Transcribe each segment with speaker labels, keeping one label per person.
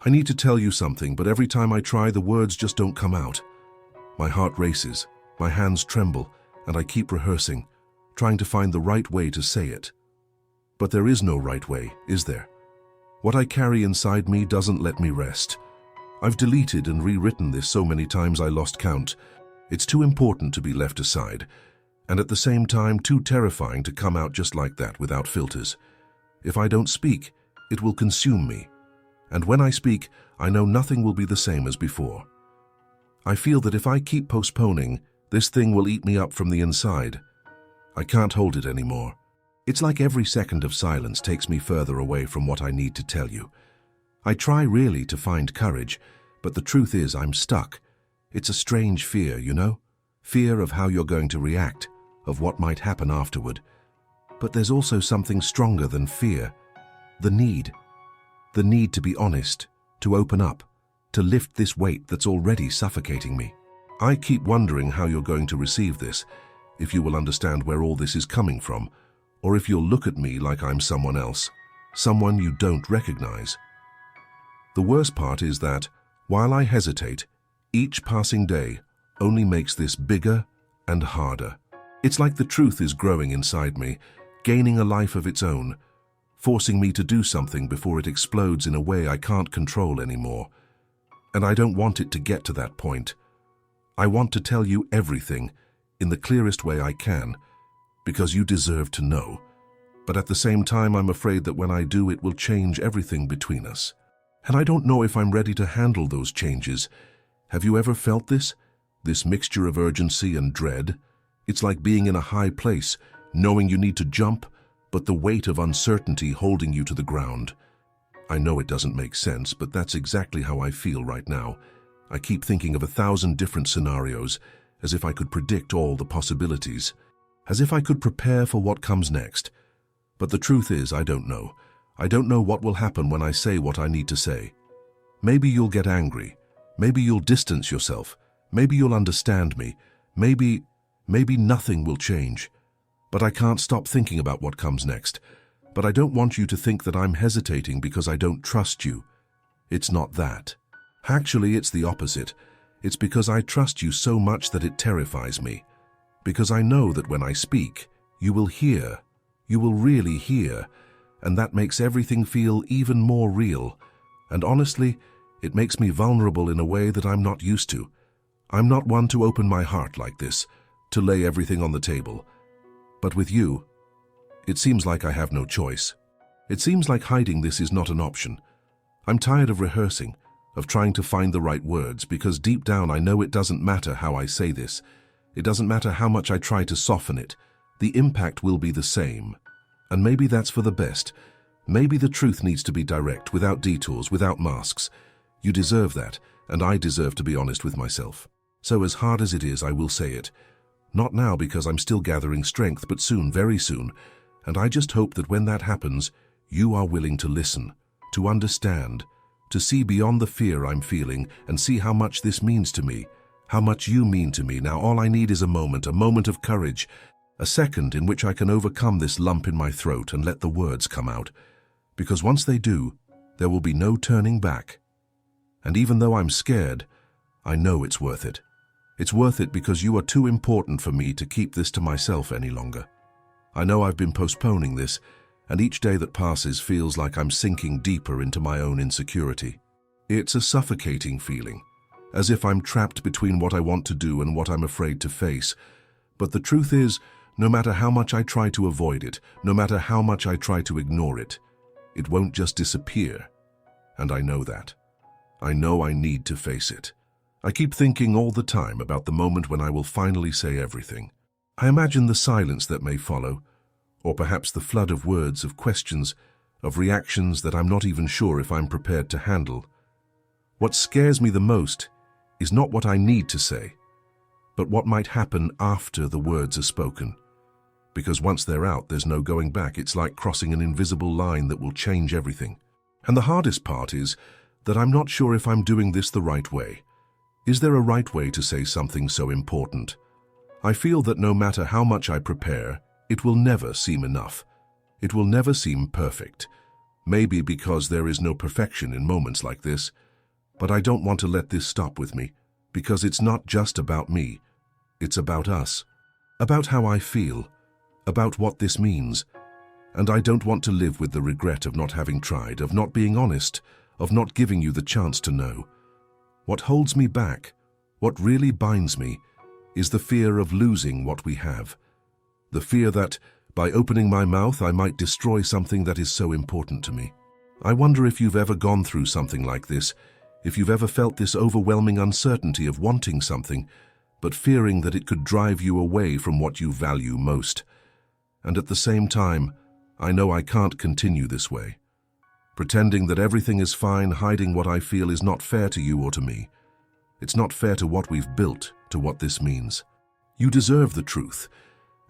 Speaker 1: I need to tell you something, but every time I try, the words just don't come out. My heart races, my hands tremble, and I keep rehearsing, trying to find the right way to say it. But there is no right way, is there? What I carry inside me doesn't let me rest. I've deleted and rewritten this so many times I lost count. It's too important to be left aside, and at the same time too terrifying to come out just like that without filters. If I don't speak, it will consume me. And when I speak, I know nothing will be the same as before. I feel that if I keep postponing, this thing will eat me up from the inside. I can't hold it anymore. It's like every second of silence takes me further away from what I need to tell you. I try really to find courage, but the truth is I'm stuck. It's a strange fear, you know? Fear of how you're going to react, of what might happen afterward. But there's also something stronger than fear. The need. The need to be honest, to open up, to lift this weight that's already suffocating me. I keep wondering how you're going to receive this, if you will understand where all this is coming from, or if you'll look at me like I'm someone else, someone you don't recognize. The worst part is that, while I hesitate, each passing day only makes this bigger and harder. It's like the truth is growing inside me, gaining a life of its own, forcing me to do something before it explodes in a way I can't control anymore. And I don't want it to get to that point. I want to tell you everything in the clearest way I can, because you deserve to know. But at the same time, I'm afraid that when I do, it will change everything between us. And I don't know if I'm ready to handle those changes. Have you ever felt this? This mixture of urgency and dread? It's like being in a high place, knowing you need to jump, but the weight of uncertainty holding you to the ground. I know it doesn't make sense, but that's exactly how I feel right now. I keep thinking of 1,000 different scenarios, as if I could predict all the possibilities, as if I could prepare for what comes next. But the truth is, I don't know. I don't know what will happen when I say what I need to say. Maybe you'll get angry. Maybe you'll distance yourself. Maybe you'll understand me. Maybe nothing will change. But I can't stop thinking about what comes next. But I don't want you to think that I'm hesitating because I don't trust you. It's not that. Actually, it's the opposite. It's because I trust you so much that it terrifies me. Because I know that when I speak, you will hear. You will really hear. And that makes everything feel even more real. And honestly, it makes me vulnerable in a way that I'm not used to. I'm not one to open my heart like this, to lay everything on the table. But with you, it seems like I have no choice. It seems like hiding this is not an option. I'm tired of rehearsing, of trying to find the right words, because deep down I know it doesn't matter how I say this. It doesn't matter how much I try to soften it. The impact will be the same. And maybe that's for the best. Maybe the truth needs to be direct, without detours, without masks. You deserve that, and I deserve to be honest with myself. So as hard as it is, I will say it. Not now because I'm still gathering strength, but soon, very soon. And I just hope that when that happens, you are willing to listen, to understand, to see beyond the fear I'm feeling and see how much this means to me, how much you mean to me. Now all I need is a moment of courage, a second in which I can overcome this lump in my throat and let the words come out. Because once they do, there will be no turning back. And even though I'm scared, I know it's worth it. It's worth it because you are too important for me to keep this to myself any longer. I know I've been postponing this, and each day that passes feels like I'm sinking deeper into my own insecurity. It's a suffocating feeling, as if I'm trapped between what I want to do and what I'm afraid to face. But the truth is, no matter how much I try to avoid it, no matter how much I try to ignore it, it won't just disappear. And I know that. I know I need to face it. I keep thinking all the time about the moment when I will finally say everything. I imagine the silence that may follow, or perhaps the flood of words, of questions, of reactions that I'm not even sure if I'm prepared to handle. What scares me the most is not what I need to say, but what might happen after the words are spoken. Because once they're out, there's no going back. It's like crossing an invisible line that will change everything. And the hardest part is that I'm not sure if I'm doing this the right way. Is there a right way to say something so important? I feel that no matter how much I prepare, it will never seem enough. It will never seem perfect. Maybe because there is no perfection in moments like this, but I don't want to let this stop with me, because it's not just about me. It's about us, about how I feel, about what this means. And I don't want to live with the regret of not having tried, of not being honest, of not giving you the chance to know. What holds me back, what really binds me, is the fear of losing what we have. The fear that, by opening my mouth, I might destroy something that is so important to me. I wonder if you've ever gone through something like this, if you've ever felt this overwhelming uncertainty of wanting something, but fearing that it could drive you away from what you value most. And at the same time, I know I can't continue this way. Pretending that everything is fine, hiding what I feel is not fair to you or to me. It's not fair to what we've built, to what this means. You deserve the truth,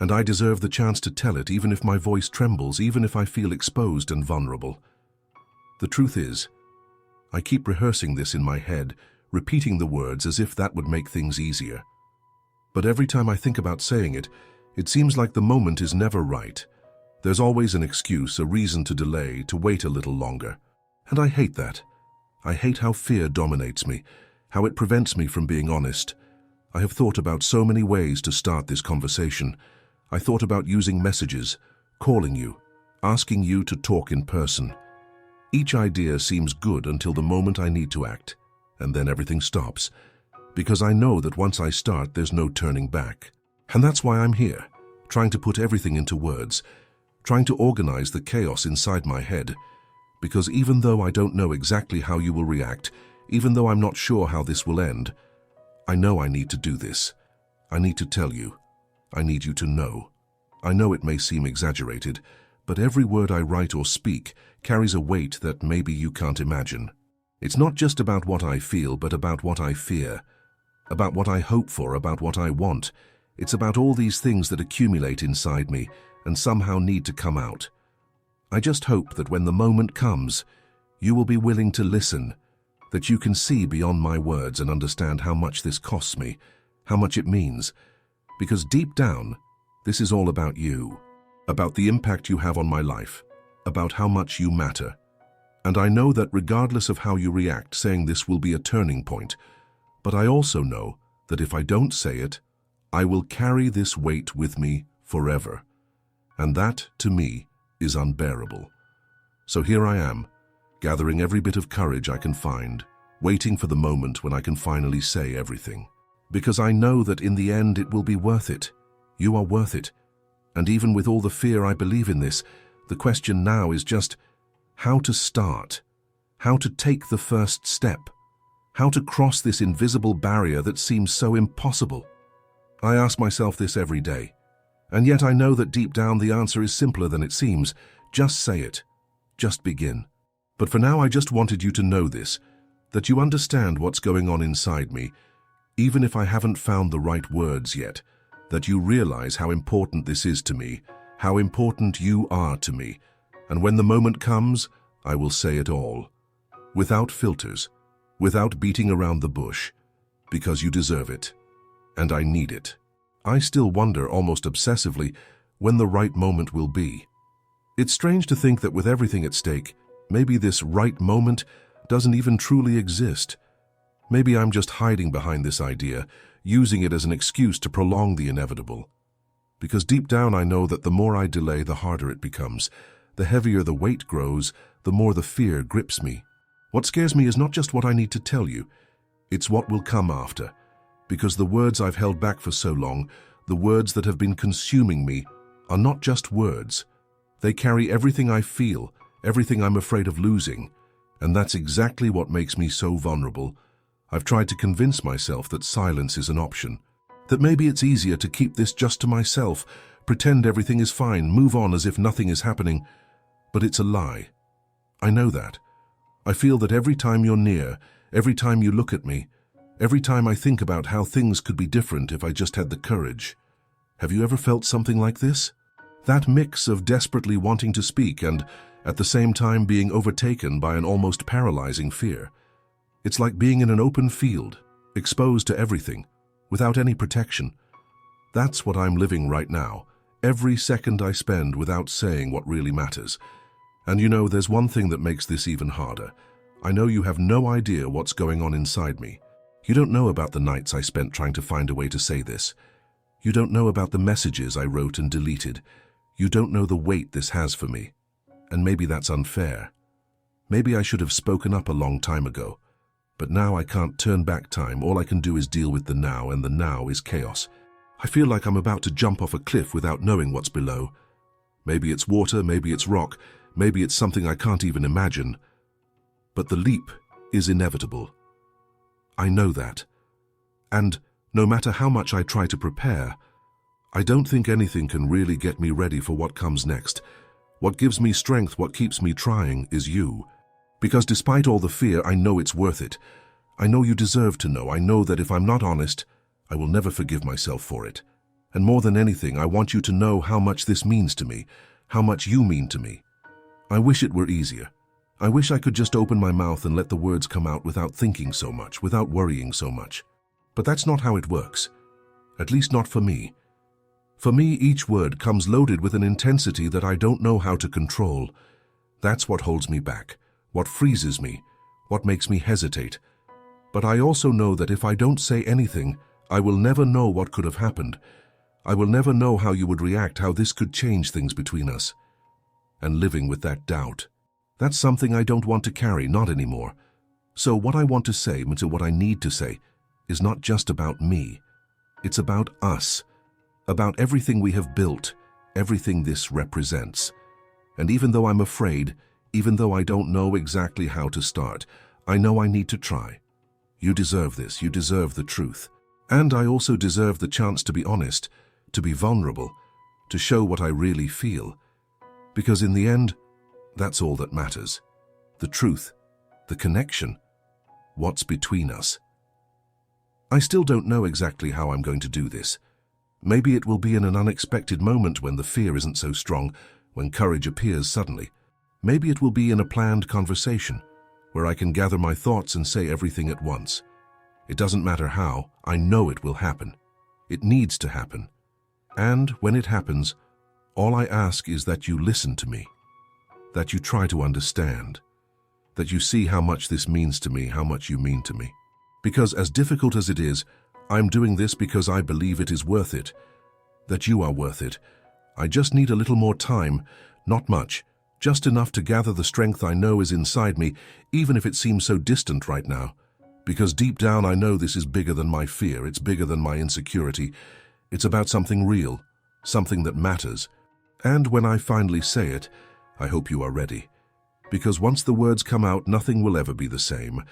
Speaker 1: and I deserve the chance to tell it, even if my voice trembles, even if I feel exposed and vulnerable. The truth is, I keep rehearsing this in my head, repeating the words as if that would make things easier. But every time I think about saying it, it seems like the moment is never right. There's always an excuse, a reason to delay, to wait a little longer. And I hate that. I hate how fear dominates me, how it prevents me from being honest. I have thought about so many ways to start this conversation. I thought about using messages, calling you, asking you to talk in person. Each idea seems good until the moment I need to act, and then everything stops. Because I know that once I start, there's no turning back. And that's why I'm here, trying to put everything into words, trying to organize the chaos inside my head. Because even though I don't know exactly how you will react, even though I'm not sure how this will end, I know I need to do this. I need to tell you. I need you to know. I know it may seem exaggerated, but every word I write or speak carries a weight that maybe you can't imagine. It's not just about what I feel, but about what I fear, about what I hope for, about what I want. It's about all these things that accumulate inside me and somehow need to come out. I just hope that when the moment comes, you will be willing to listen, that you can see beyond my words and understand how much this costs me, how much it means. Because deep down, this is all about you, about the impact you have on my life, about how much you matter. And I know that regardless of how you react, saying this will be a turning point. But I also know that if I don't say it, I will carry this weight with me forever. And that, to me, is unbearable. So here I am, gathering every bit of courage I can find, waiting for the moment when I can finally say everything. Because I know that in the end it will be worth it. You are worth it. And even with all the fear I believe in this, the question now is just how to start, how to take the first step, how to cross this invisible barrier that seems so impossible. I ask myself this every day, and yet I know that deep down the answer is simpler than it seems. Just say it. Just begin. But for now I just wanted you to know this, that you understand what's going on inside me, even if I haven't found the right words yet, that you realize how important this is to me, how important you are to me, and when the moment comes, I will say it all, without filters, without beating around the bush, because you deserve it, and I need it. I still wonder, almost obsessively, when the right moment will be. It's strange to think that with everything at stake, maybe this right moment doesn't even truly exist. Maybe I'm just hiding behind this idea, using it as an excuse to prolong the inevitable. Because deep down I know that the more I delay, the harder it becomes. The heavier the weight grows, the more the fear grips me. What scares me is not just what I need to tell you, it's what will come after. Because the words I've held back for so long, the words that have been consuming me, are not just words. They carry everything I feel, everything I'm afraid of losing. And that's exactly what makes me so vulnerable. I've tried to convince myself that silence is an option, that maybe it's easier to keep this just to myself, pretend everything is fine, move on as if nothing is happening. But it's a lie. I know that. I feel that every time you're near, every time you look at me, every time I think about how things could be different if I just had the courage. Have you ever felt something like this? That mix of desperately wanting to speak and, at the same time, being overtaken by an almost paralyzing fear. It's like being in an open field, exposed to everything, without any protection. That's what I'm living right now, every second I spend without saying what really matters. And you know, there's one thing that makes this even harder. I know you have no idea what's going on inside me. You don't know about the nights I spent trying to find a way to say this. You don't know about the messages I wrote and deleted. You don't know the weight this has for me. And maybe that's unfair. Maybe I should have spoken up a long time ago. But now I can't turn back time. All I can do is deal with the now, and the now is chaos. I feel like I'm about to jump off a cliff without knowing what's below. Maybe it's water, maybe it's rock, maybe it's something I can't even imagine. But the leap is inevitable. I know that. And no matter how much I try to prepare, I don't think anything can really get me ready for what comes next. What gives me strength, what keeps me trying, is you. Because despite all the fear, I know it's worth it. I know you deserve to know. I know that if I'm not honest, I will never forgive myself for it. And more than anything, I want you to know how much this means to me, how much you mean to me. I wish it were easier. I wish I could just open my mouth and let the words come out without thinking so much, without worrying so much. But that's not how it works. At least not for me. For me, each word comes loaded with an intensity that I don't know how to control. That's what holds me back, what freezes me, what makes me hesitate. But I also know that if I don't say anything, I will never know what could have happened. I will never know how you would react, how this could change things between us. And living with that doubt, that's something I don't want to carry, not anymore. So what I want to say, what I need to say, is not just about me. It's about us, about everything we have built, everything this represents. And even though I'm afraid, even though I don't know exactly how to start, I know I need to try. You deserve this, you deserve the truth. And I also deserve the chance to be honest, to be vulnerable, to show what I really feel. Because in the end, that's all that matters. The truth, the connection, what's between us. I still don't know exactly how I'm going to do this. Maybe it will be in an unexpected moment when the fear isn't so strong, when courage appears suddenly. Maybe it will be in a planned conversation, where I can gather my thoughts and say everything at once. It doesn't matter how, I know it will happen. It needs to happen. And when it happens, all I ask is that you listen to me, that you try to understand, that you see how much this means to me, how much you mean to me. Because as difficult as it is, I'm doing this because I believe it is worth it, that you are worth it. I just need a little more time, not much, just enough to gather the strength I know is inside me, even if it seems so distant right now. Because deep down I know this is bigger than my fear, it's bigger than my insecurity. It's about something real, something that matters. And when I finally say it, I hope you are ready. Because once the words come out, nothing will ever be the same.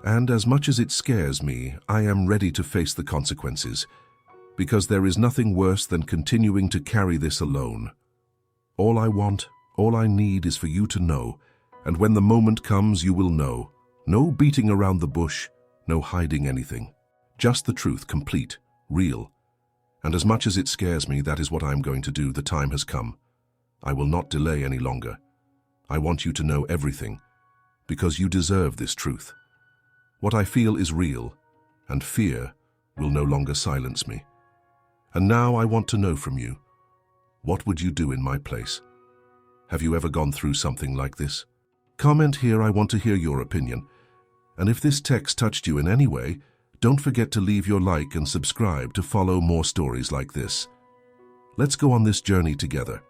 Speaker 1: And as much as it scares me, I am ready to face the consequences. Because there is nothing worse than continuing to carry this alone. All I want, all I need is for you to know. And when the moment comes, you will know. No beating around the bush, no hiding anything. Just the truth, complete, real. And as much as it scares me, that is what I am going to do. The time has come. I will not delay any longer. I want you to know everything, because you deserve this truth. What I feel is real, and fear will no longer silence me. And now I want to know from you, what would you do in my place? Have you ever gone through something like this? Comment here, I want to hear your opinion. And if this text touched you in any way, don't forget to leave your like and subscribe to follow more stories like this. Let's go on this journey together.